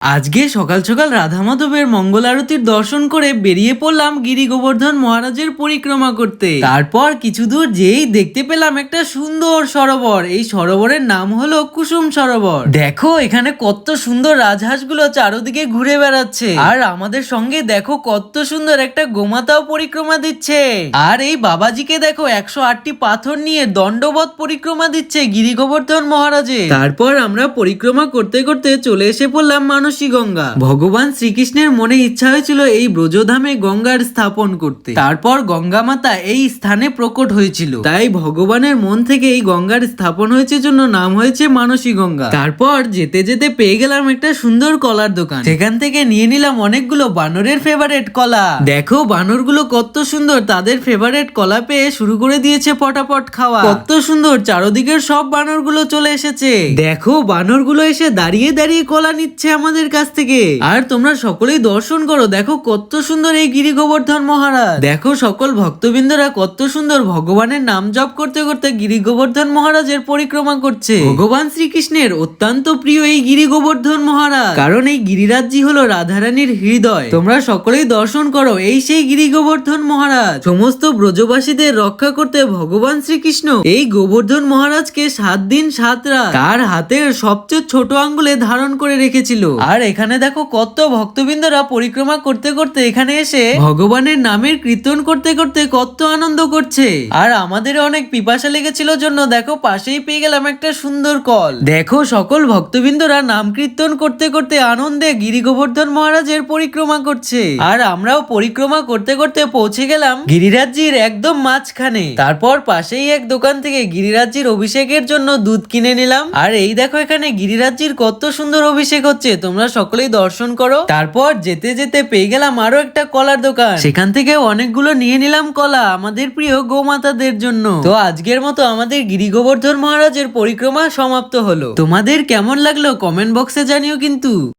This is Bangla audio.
আজকে সকাল সকাল রাধা মাধবের মঙ্গল আরতির দর্শন করে বেরিয়ে পড়লাম গিরি গোবর্ধন মহারাজের পরিক্রমা করতে। তারপর কিছু দূর যেই দেখতে পেলাম একটা সুন্দর সরোবর। এই সরোবরের নাম হলো কুসুম সরোবর। দেখো এখানে কত সুন্দর রাজহাঁসগুলো চারদিকে ঘুরে বেড়াচ্ছে, আর আমাদের সঙ্গে দেখো কত সুন্দর একটা গোমাতাও পরিক্রমা দিচ্ছে। আর এই বাবাজিকে দেখো 108টি পাথর নিয়ে দণ্ডবত পরিক্রমা দিচ্ছে গিরি গোবর্ধন মহারাজে। তারপর আমরা পরিক্রমা করতে করতে চলে এসে পড়লাম গঙ্গা। ভগবান শ্রীকৃষ্ণের মনে ইচ্ছা হয়েছিল এই ব্রজধামে গঙ্গার স্থাপন করতে। তারপর গঙ্গা মাতা এই স্থানে প্রকট হয়েছিল, তাই ভগবানের মন থেকে এই গঙ্গার স্থাপন হয়েছে জন্য নাম হয়েছে মানসী গঙ্গা। তারপর যেতে যেতে পেয়ে গেলাম একটা সুন্দর কলার দোকান। সেখান থেকে নিয়ে নিলাম অনেকগুলো বানরের ফেভারিট কলা। দেখো বানরগুলো কত সুন্দর, তাদের ফেভারিট কলা পেয়ে শুরু করে দিয়েছে পটাপট খাওয়া। কত সুন্দর, চারদিকের সব বানরগুলো চলে এসেছে। দেখো বানরগুলো এসে দাঁড়িয়ে দাঁড়িয়ে কলা নিচ্ছে আমাদের কাছ থেকে। আর তোমরা সকলেই দর্শন করো, দেখো কত সুন্দর এই গিরি গোবর্ধন মহারাজ। দেখো সকল ভক্তবৃন্দরা কত সুন্দর ভগবানের নাম জপ করতে করতে গিরি গোবর্ধন মহারাজের পরিক্রমা করছে। ভগবান শ্রীকৃষ্ণের অত্যন্ত প্রিয় এই গিরি গোবর্ধন মহারাজ, কারণ এই গিরিরাজজি হলো রাধারানীর হৃদয়। তোমরা সকলেই দর্শন করো, এই সেই গিরি গোবর্ধন মহারাজ। সমস্ত ব্রজবাসীদের রক্ষা করতে ভগবান শ্রীকৃষ্ণ এই গোবর্ধন মহারাজকে 7 দিন 7 রাত তার হাতের সবচেয়ে ছোট আঙ্গুলে ধারণ করে রেখেছিল। আর এখানে দেখো কত ভক্তবৃন্দরা পরিক্রমা করতে করতে এখানে এসে ভগবানের নামের কীর্তন করতে করতে কত আনন্দ করছে। আর আমাদের অনেক পিপাসা লেগেছিল জন্য দেখো পাশেই পেয়ে গেলাম একটা সুন্দর কল। দেখো সকল ভক্তবৃন্দরা নাম কীর্তন করতে করতে আনন্দে গিরি গোবর্ধন মহারাজের পরিক্রমা করছে। আর আমরাও পরিক্রমা করতে করতে পৌঁছে গেলাম গিরিরাজজির একদম মাঝখানে। তারপর পাশেই এক দোকান থেকে গিরিরাজজির অভিষেকের জন্য দুধ কিনে নিলাম। আর এই দেখো এখানে গিরিরাজজির কত সুন্দর অভিষেক হচ্ছে, তোমরা সকলেই দর্শন করো। তারপর যেতে যেতে পেয়ে গেলাম আরো একটা কলার দোকান। সেখান থেকে অনেকগুলো নিয়ে নিলাম কলা আমাদের প্রিয় গোমাতাদের জন্য। তো আজকের মতো আমাদের গিরি গোবর্ধন মহারাজের পরিক্রমা সমাপ্ত হলো। তোমাদের কেমন লাগলো কমেন্ট বক্সে জানিও কিন্তু।